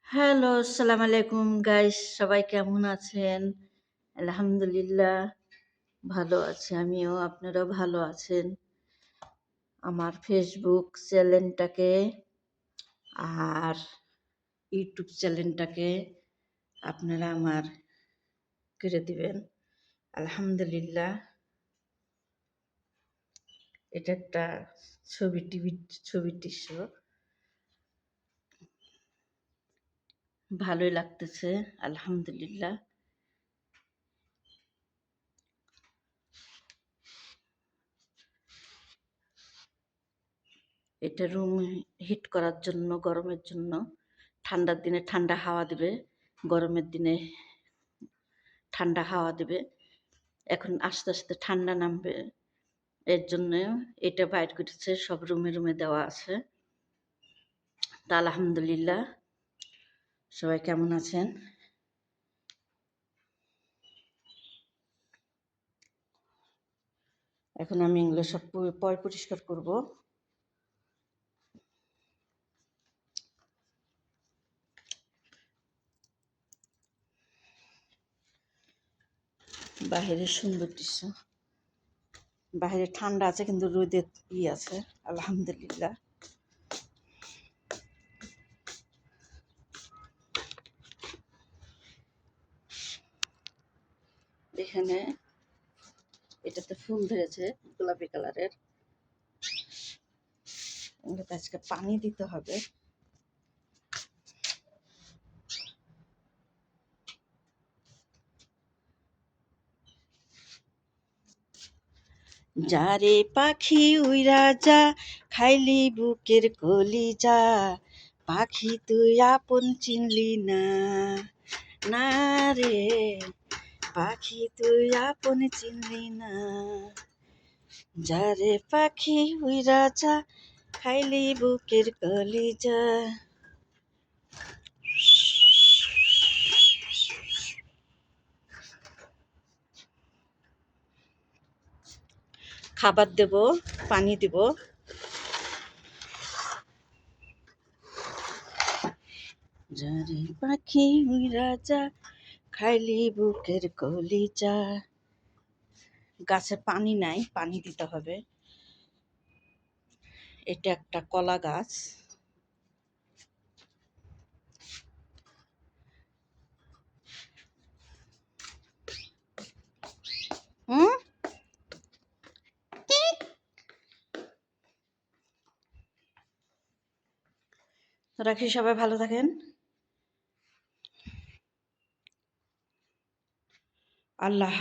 Hello, আসসালামু আলাইকুম guys, সবাই কেমন আছেন? আলহামদুলিল্লাহ ভালো আছি আমিও। আপনারাও ভালো আছেন? আমার ফেসবুক চ্যানেলটাকে আর ইউটিউব চ্যানেলটাকে আপনারা আমার করে দিবেন। আলহামদুলিল্লাহ। এটা একটা ছবির দৃশ্য। ভালোই লাগতেছে আলহামদুলিল্লাহ। এটা রুম হিট করার জন্য, গরমের জন্য। ঠান্ডার দিনে ঠান্ডা হাওয়া দেবে, গরমের দিনে ঠান্ডা হাওয়া দেবে। এখন আস্তে আস্তে ঠান্ডা নামবে, এর জন্য এটা বাইর করেছে। সব রুমে রুমে দেওয়া আছে। তা আলহামদুলিল্লাহ। সবাই কেমন আছেন? এখন আমি এগুলো সব পয় পরিষ্কার করব। বাহিরের সুন্দর দৃশ্য। বাহিরে ঠান্ডা আছে কিন্তু রোদের আছে আলহামদুলিল্লাহ। এখানে এটাতে ফুল ধরেছে গোলাপি কালারের। এটাতে আজকে পানি দিতে হবে। যারে পাখি উইরা যা, খাইলি বুকের কলিজা, পাখি তুই আপন চিনলি না, না রে পাখি তুই আপন চিনলি না। যারে পাখি উইরা যা, খাইলি বুকের কলিজা। খাবার দেব, পানি দেব। যারে পাখি উইরা যা, খাইলি বুকের কলিজা। গাছে পানি নাই, পানি দিতে হবে। এটা একটা কলা গাছ। রাখি, সবাই ভালো থাকেন। আল্লাহ।